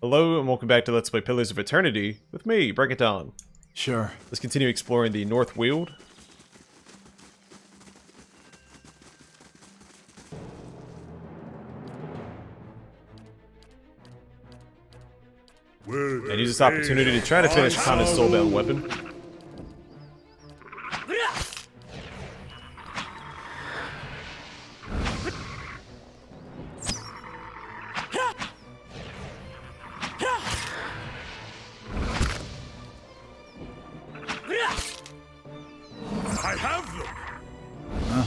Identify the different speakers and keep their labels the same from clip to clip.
Speaker 1: Hello and welcome back to Let's Play Pillars of Eternity with me, Break It Down.
Speaker 2: Sure.
Speaker 1: Let's continue exploring the North Weald. And use this opportunity to try to finish Kana's soulbound weapon.
Speaker 3: I have them!
Speaker 2: Huh?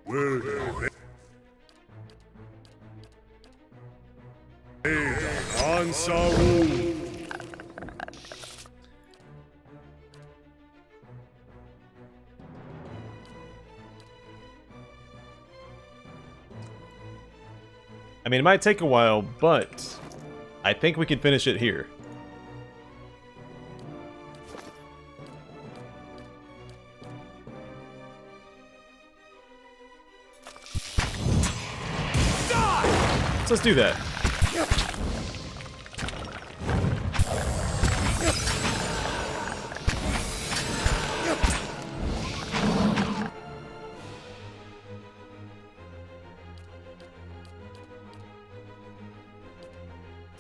Speaker 3: Where they on Saru.
Speaker 1: I mean, it might take a while, but I think we can finish it here. So let's do that.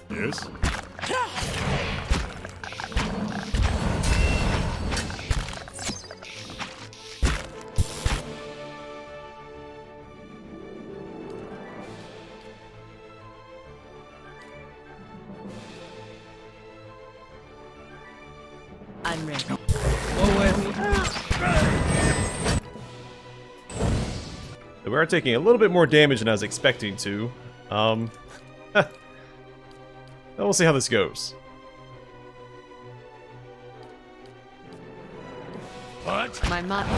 Speaker 3: Yes?
Speaker 4: I'm ready.
Speaker 1: We are taking a little bit more damage than I was expecting to. We'll see how this goes.
Speaker 3: What?
Speaker 4: My mind.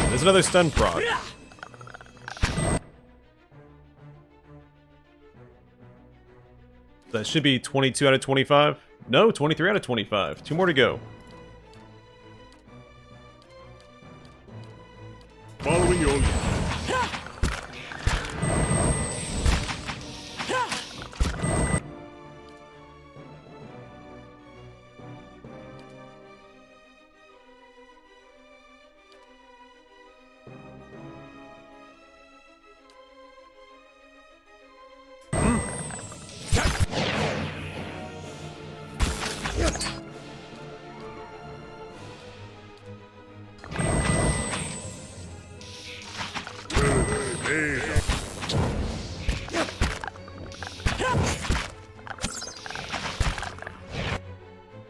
Speaker 1: There's another stun proc. That should be 22 out of 25. No, 23 out of 25. 2 more to go.
Speaker 3: Following your lead.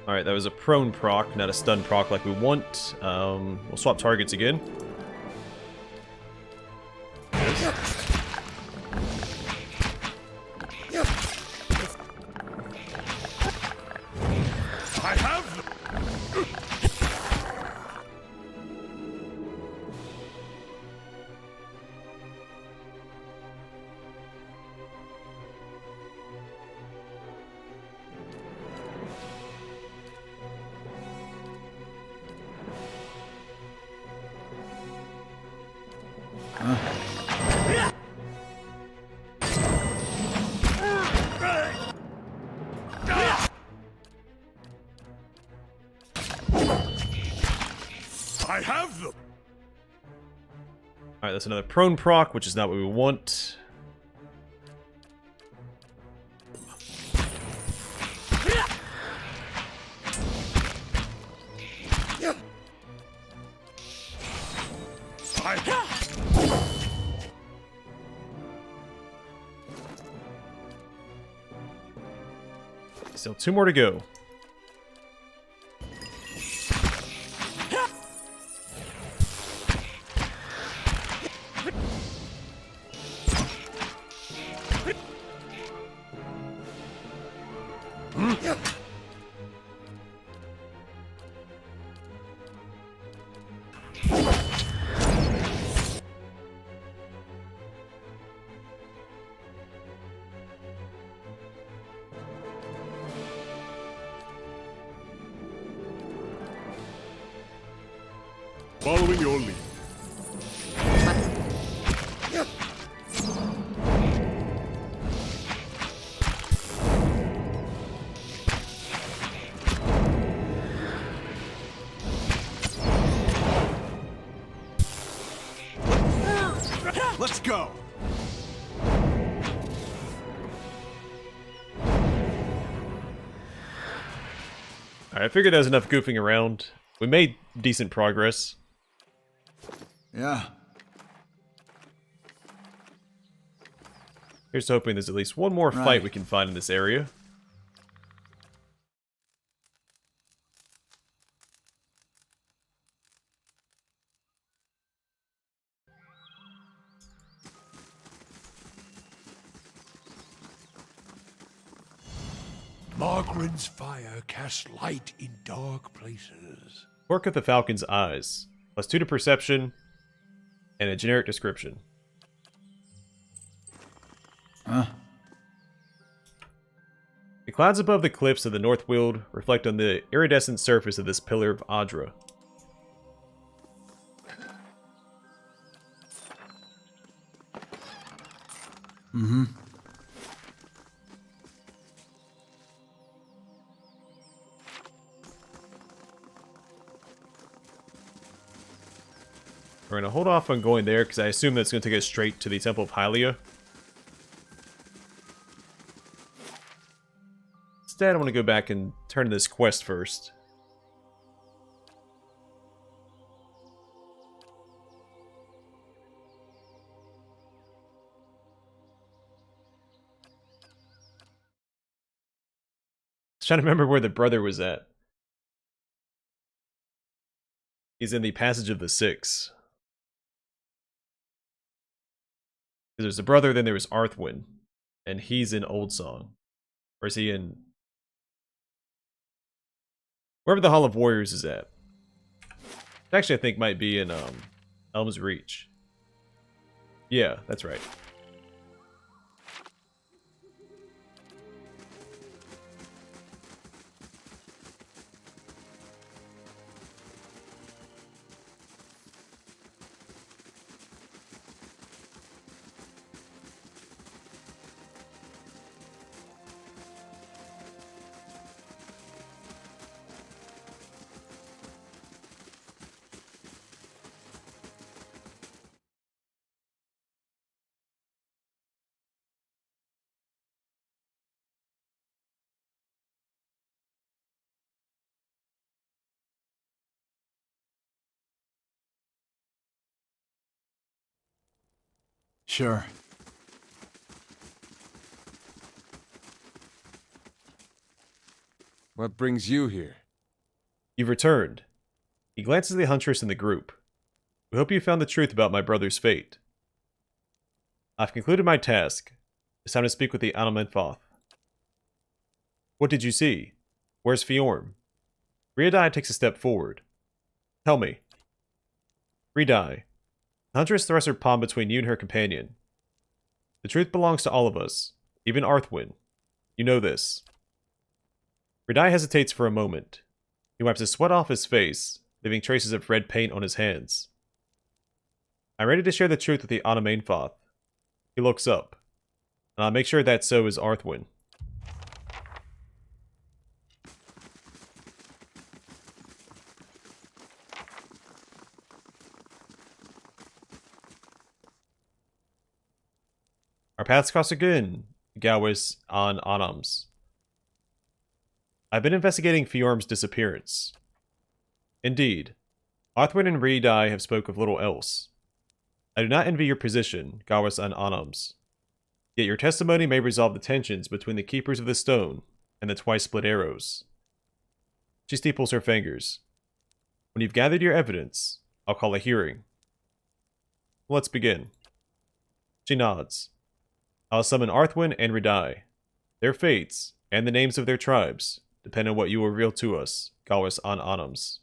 Speaker 1: Alright, that was a prone proc, not a stun proc like we want. We'll swap targets again.
Speaker 3: I have them! I have them!
Speaker 1: Alright, that's another prone proc, which is not what we want. Still 2 more to go.
Speaker 3: Following your lead.
Speaker 2: Let's go.
Speaker 1: Alright, I figured that was enough goofing around. We made decent progress.
Speaker 2: Yeah.
Speaker 1: Here's hoping there's at least one more fight
Speaker 2: Right.
Speaker 1: we can find in this area.
Speaker 3: Margren's fire casts light in dark places.
Speaker 1: Work of the Falcon's eyes. +2 to perception. And a generic description.
Speaker 2: Huh?
Speaker 1: The clouds above the cliffs of the North Weald reflect on the iridescent surface of this pillar of Adra.
Speaker 2: Mm-hmm.
Speaker 1: We're going to hold off on going there because I assume that's going to take us straight to the Temple of Hylea. Instead, I want to go back and turn this quest first. I was trying to remember where the brother was at. He's in the Passage of the Six. There's a brother, then there was Arthwin. And he's in Old Song. Or is he in... wherever the Hall of Warriors is at. Actually, I think might be in Elm's Reach. Yeah, that's right.
Speaker 2: Sure.
Speaker 4: What brings you here?
Speaker 1: You've returned. He glances at the Huntress in the group. We hope you found the truth about my brother's fate. I've concluded my task. It's time to speak with the Anomenfoth. What did you see? Where's Fjorm? Riadai takes a step forward. Tell me. Riadai. The Huntress thrusts her palm between you and her companion. The truth belongs to all of us, even Arthwin. You know this. Riadai hesitates for a moment. He wipes the sweat off his face, leaving traces of red paint on his hands. I'm ready to share the truth with the Anomenfoth. He looks up, and I'll make sure that so is Arthwin. Our paths cross again, Gawis on Anams. I've been investigating Fjorm's disappearance. Indeed, Arthwin and Riadai have spoke of little else. I do not envy your position, Gawis and Anams. Yet your testimony may resolve the tensions between the Keepers of the Stone and the Twice-Split Arrows. She steeples her fingers. When you've gathered your evidence, I'll call a hearing. Let's begin. She nods. I'll summon Arthwin and Riadai. Their fates, and the names of their tribes, depend on what you will reveal to us, Gawis an Anams.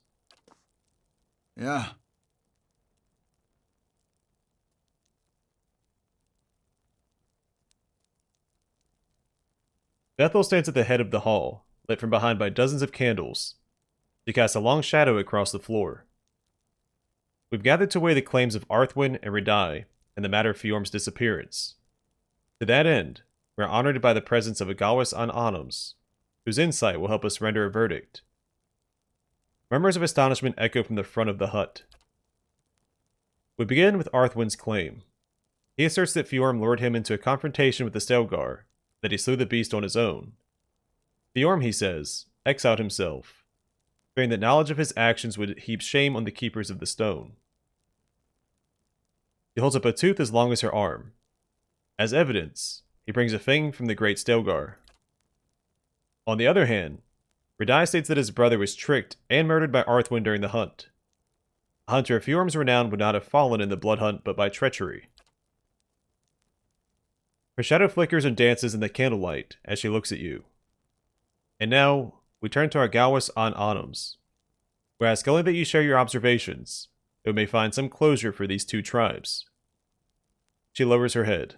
Speaker 2: Yeah.
Speaker 1: Bethel stands at the head of the hall, lit from behind by dozens of candles. She casts a long shadow across the floor. We've gathered to weigh the claims of Arthwin and Redai in the matter of Fjorm's disappearance. To that end, we are honored by the presence of Agawas an Anums, whose insight will help us render a verdict. Murmurs of astonishment echo from the front of the hut. We begin with Arthwin's claim. He asserts that Fjorm lured him into a confrontation with the Stelgar, that he slew the beast on his own. Fjorm, he says, exiled himself, fearing that knowledge of his actions would heap shame on the keepers of the stone. He holds up a tooth as long as her arm. As evidence, he brings a fang from the great Stelgar. On the other hand, Redai states that his brother was tricked and murdered by Arthwin during the hunt. A hunter of Fjorm's renown would not have fallen in the blood hunt but by treachery. Her shadow flickers and dances in the candlelight as she looks at you. And now, we turn to our Gawas an Anums. We ask only that you share your observations, that we may find some closure for these two tribes. She lowers her head.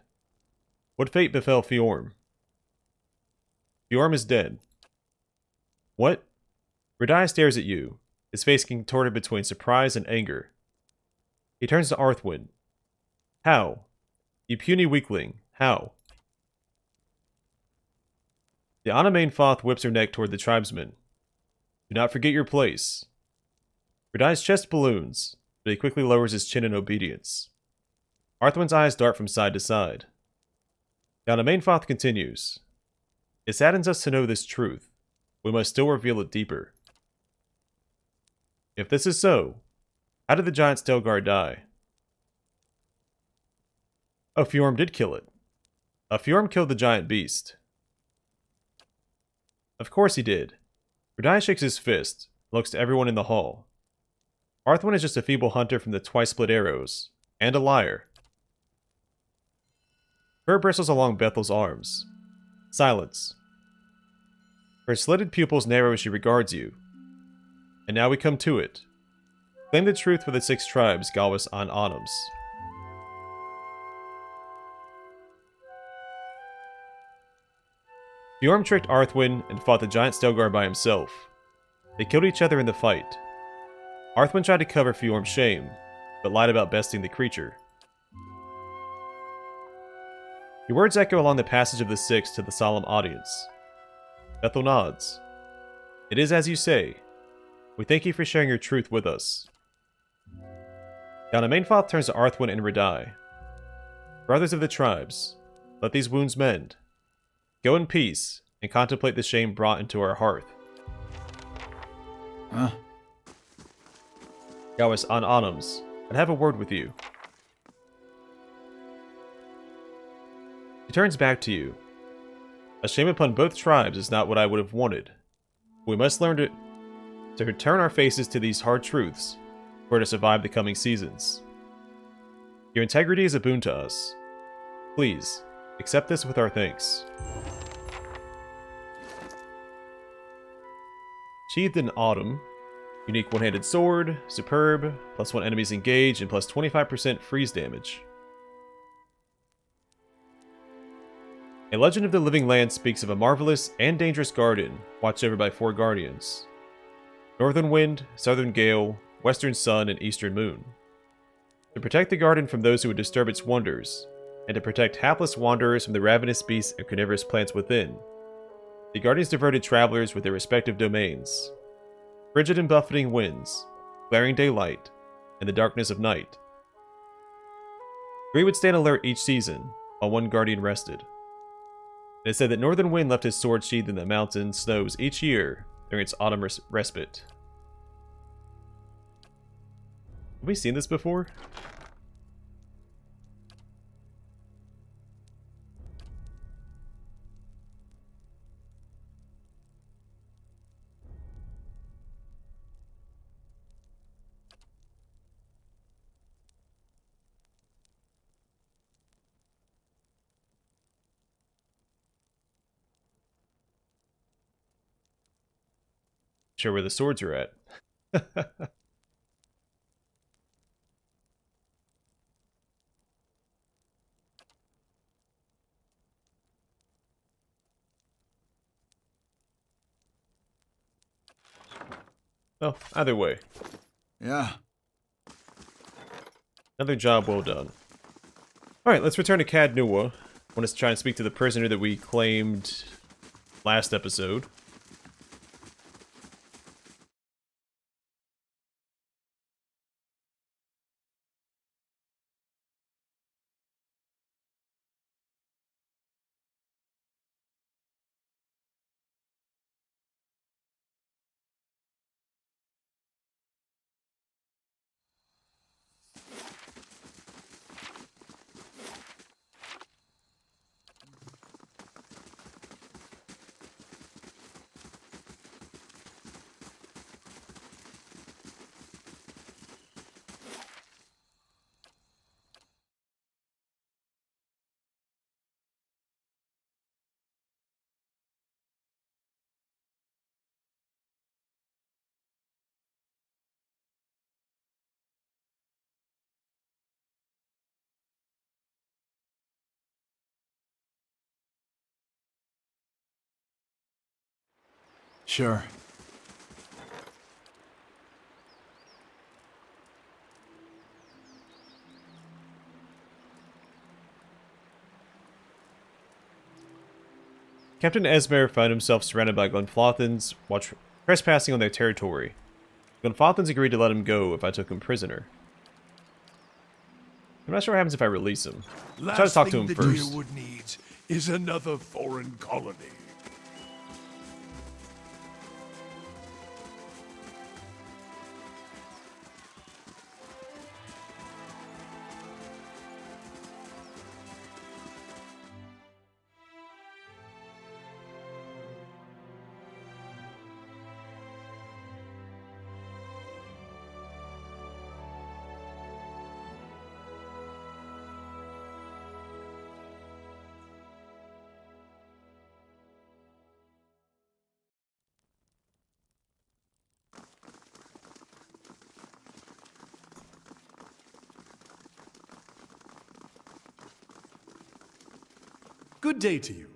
Speaker 1: What fate befell Fjorm? Fjorm is dead. What? Redai stares at you, his face contorted between surprise and anger. He turns to Arthwin. How? You puny weakling, how? The Anamain Foth whips her neck toward the tribesman. Do not forget your place. Redai's chest balloons, but he quickly lowers his chin in obedience. Arthwin's eyes dart from side to side. The Anamain Foth continues. It saddens us to know this truth. We must still reveal it deeper. If this is so, how did the giant Stelgar die? Oh, Fjorm did kill it. Fjorm killed the giant beast. Of course he did. Redai shakes his fist, and looks to everyone in the hall. Arthwin is just a feeble hunter from the twice-split arrows, and a liar. Fur bristles along Bethel's arms. Silence. Her slitted pupils narrow as she regards you. And now we come to it. Claim the truth for the 6 tribes, Gawas an Anums. Fjorm tricked Arthwin and fought the giant Stelgar by himself. They killed each other in the fight. Arthwin tried to cover Fjorm's shame, but lied about besting the creature. Your words echo along the passage of the 6 to the solemn audience. Bethel nods. It is as you say. We thank you for sharing your truth with us. Yana Mainfoth turns to Arthwin and Redai. Brothers of the tribes, let these wounds mend. Go in peace, and contemplate the shame brought into our hearth. Gawas an Anums, and have a word with you. He turns back to you. A shame upon both tribes is not what I would have wanted. We must learn to return our faces to these hard truths, for to survive the coming seasons. Your integrity is a boon to us. Please, accept this with our thanks. Sheathed in Autumn. Unique one-handed sword, superb, +1 enemies engaged, and plus 25% freeze damage. A Legend of the Living Land speaks of a marvelous and dangerous garden, watched over by 4 guardians. Northern Wind, Southern Gale, Western Sun, and Eastern Moon. To protect the garden from those who would disturb its wonders, and to protect hapless wanderers from the ravenous beasts and carnivorous plants within, the guardians diverted travelers with their respective domains. Frigid and buffeting winds, glaring daylight, and the darkness of night. 3 would stand alert each season, while 1 guardian rested. It is said that Northern Wind left his sword sheathed in the mountain snows each year during its autumn respite. Have we seen this before? Sure where the swords are at. Well, either way.
Speaker 2: Yeah.
Speaker 1: Another job well done. Alright, let's return to Cad Nua. I want to try and speak to the prisoner that we claimed last episode.
Speaker 2: Sure.
Speaker 1: Captain Esmer found himself surrounded by Glenflothans while trespassing on their territory. Glenflothans agreed to let him go if I took him prisoner. I'm not sure what happens if I release him. I'll try to talk to him
Speaker 3: the
Speaker 1: first.
Speaker 3: Deerwood needs is another foreign colony.
Speaker 4: Good day to you.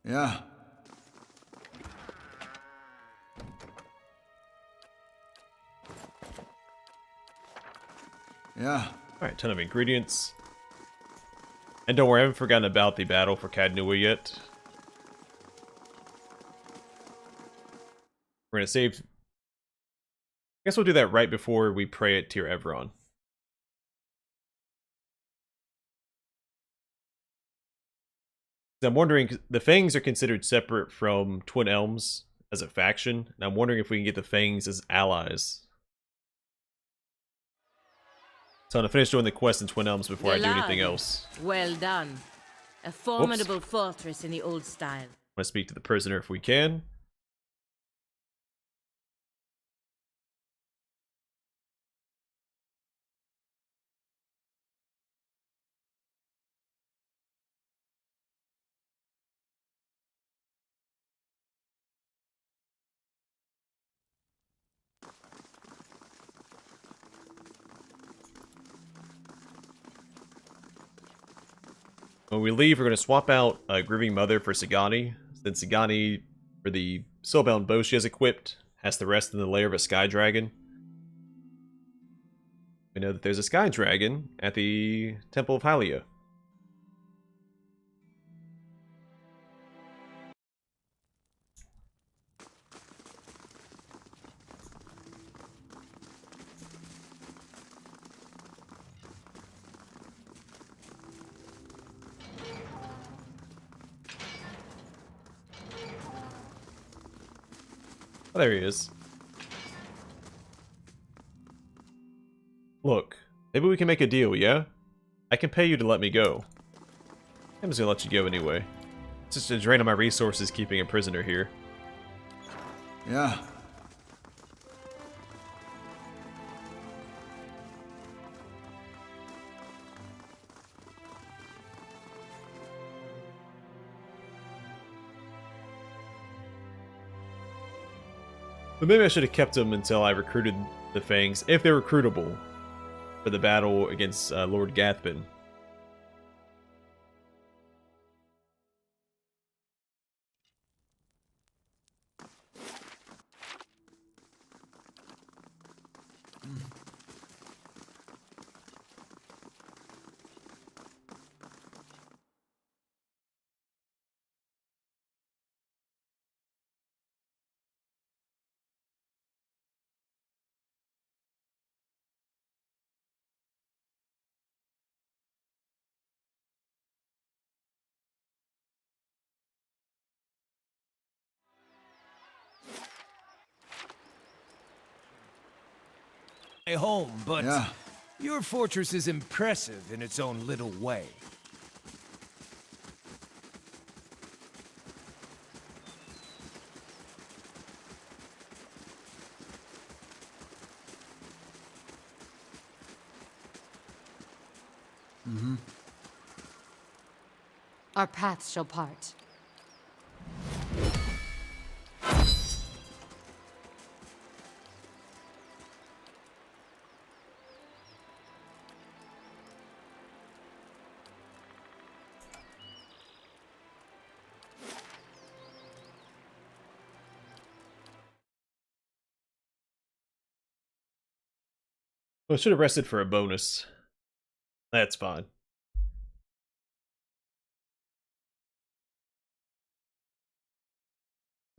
Speaker 2: Yeah. Yeah.
Speaker 1: Alright, ton of ingredients. And don't worry, I haven't forgotten about the battle for Cad Nua yet. We're gonna save... I guess we'll do that right before we pray at Tir Evron. I'm wondering, the Fangs are considered separate from Twin Elms as a faction, and I'm wondering if we can get the Fangs as allies. So I'm gonna finish doing the quest in Twin Elms before I do anything else.
Speaker 5: Well done. A formidable fortress in the old style.
Speaker 1: I want to speak to the prisoner if we can. When we leave, we're going to swap out Grieving Mother for Sagani, since Sagani, for the Soulbound bow she has equipped, has to rest in the lair of a Sky Dragon. We know that there's a Sky Dragon at the Temple of Hylea. Oh, there he is. Look, maybe we can make a deal, yeah? I can pay you to let me go. I'm just gonna let you go anyway. It's just a drain on my resources keeping a prisoner here.
Speaker 2: Yeah.
Speaker 1: But maybe I should have kept them until I recruited the Fangs, if they're recruitable, for the battle against Lord Gathbin.
Speaker 6: A home, but
Speaker 2: Yeah.
Speaker 6: your fortress is impressive in its own little way.
Speaker 5: Our paths shall part.
Speaker 1: Well, I should have rested for a bonus. That's fine.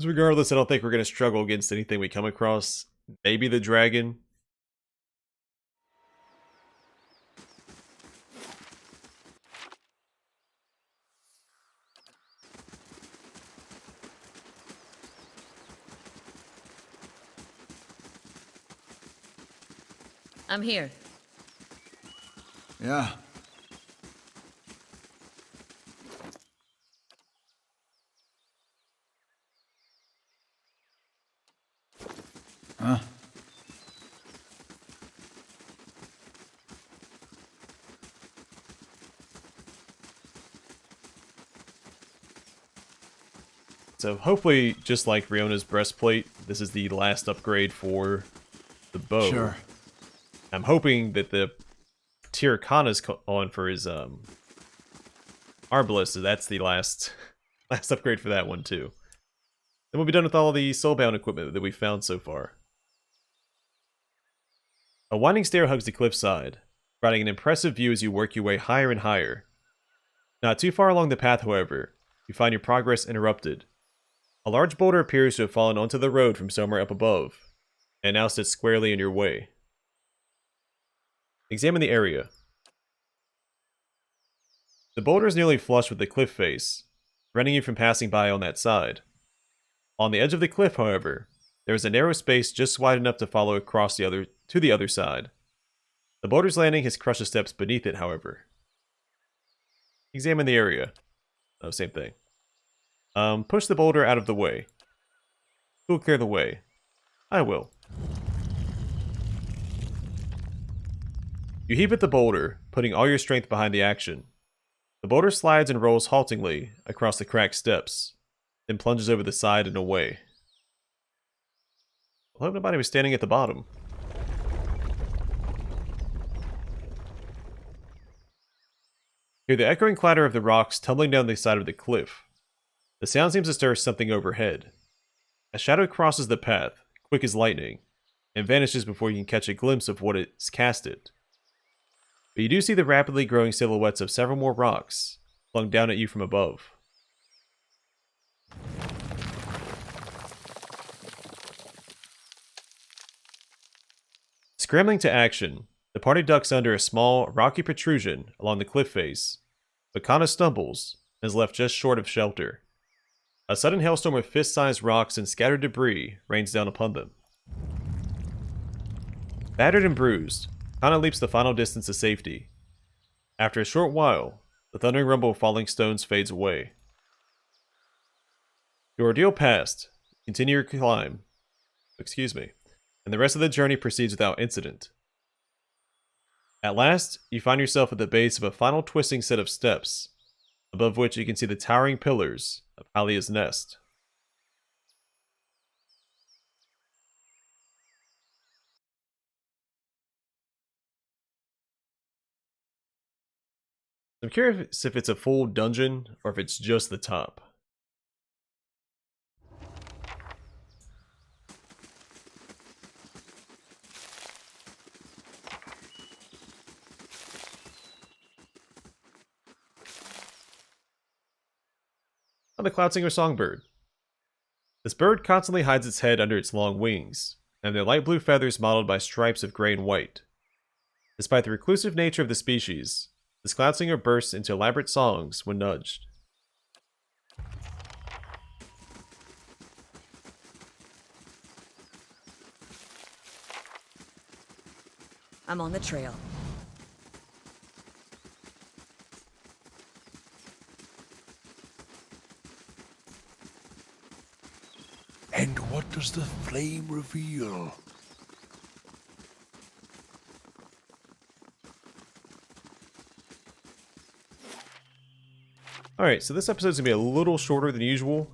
Speaker 1: Regardless, I don't think we're going to struggle against anything we come across. Maybe the dragon.
Speaker 5: I'm here.
Speaker 2: Yeah. Huh?
Speaker 1: So hopefully, just like Riona's breastplate, this is the last upgrade for the bow.
Speaker 2: Sure.
Speaker 1: I'm hoping that the Tirakana's on for his arbalist, so that's the last upgrade for that one too. Then we'll be done with all the soulbound equipment that we've found so far. A winding stair hugs the cliffside, providing an impressive view as you work your way higher and higher. Not too far along the path, however, you find your progress interrupted. A large boulder appears to have fallen onto the road from somewhere up above, and now sits squarely in your way. Examine the area. The boulder is nearly flush with the cliff face, preventing you from passing by on that side. On the edge of the cliff, however, there is a narrow space just wide enough to follow across to the other side. The boulder's landing has crushed the steps beneath it, however. Examine the area. Oh, same thing. Push the boulder out of the way. Who will clear the way? I will. You heave at the boulder, putting all your strength behind the action. The boulder slides and rolls haltingly across the cracked steps, then plunges over the side and away. I hope nobody was standing at the bottom. Hear the echoing clatter of the rocks tumbling down the side of the cliff. The sound seems to stir something overhead. A shadow crosses the path, quick as lightning, and vanishes before you can catch a glimpse of what it's casted. But you do see the rapidly growing silhouettes of several more rocks, flung down at you from above. Scrambling to action, the party ducks under a small, rocky protrusion along the cliff face, but Kana stumbles and is left just short of shelter. A sudden hailstorm of fist-sized rocks and scattered debris rains down upon them. Battered and bruised, Kana leaps the final distance to safety. After a short while, the thundering rumble of falling stones fades away. Your ordeal past, continue your climb, and the rest of the journey proceeds without incident. At last, you find yourself at the base of a final twisting set of steps, above which you can see the towering pillars of Hylea's nest. I'm curious if it's a full dungeon or if it's just the top. Oh, the cloud singer songbird. This bird constantly hides its head under its long wings, and their light blue feathers mottled by stripes of gray and white. Despite the reclusive nature of the species, this cloud singer bursts into elaborate songs when nudged.
Speaker 7: I'm on the trail.
Speaker 3: And what does the flame reveal?
Speaker 1: Alright, so this episode's gonna be a little shorter than usual,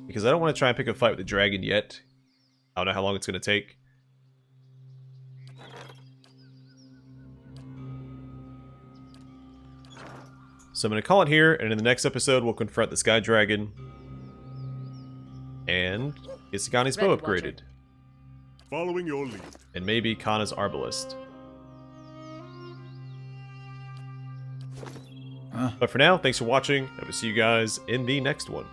Speaker 1: because I don't want to try and pick a fight with the dragon yet. I don't know how long it's gonna take. So I'm gonna call it here, and in the next episode we'll confront the Sky Dragon and get Sagani's bow
Speaker 5: Ready,
Speaker 1: upgraded.
Speaker 5: Watcher.
Speaker 4: Following your lead.
Speaker 1: And maybe Kana's Arbalest. But for now, thanks for watching. I will see you guys in the next one.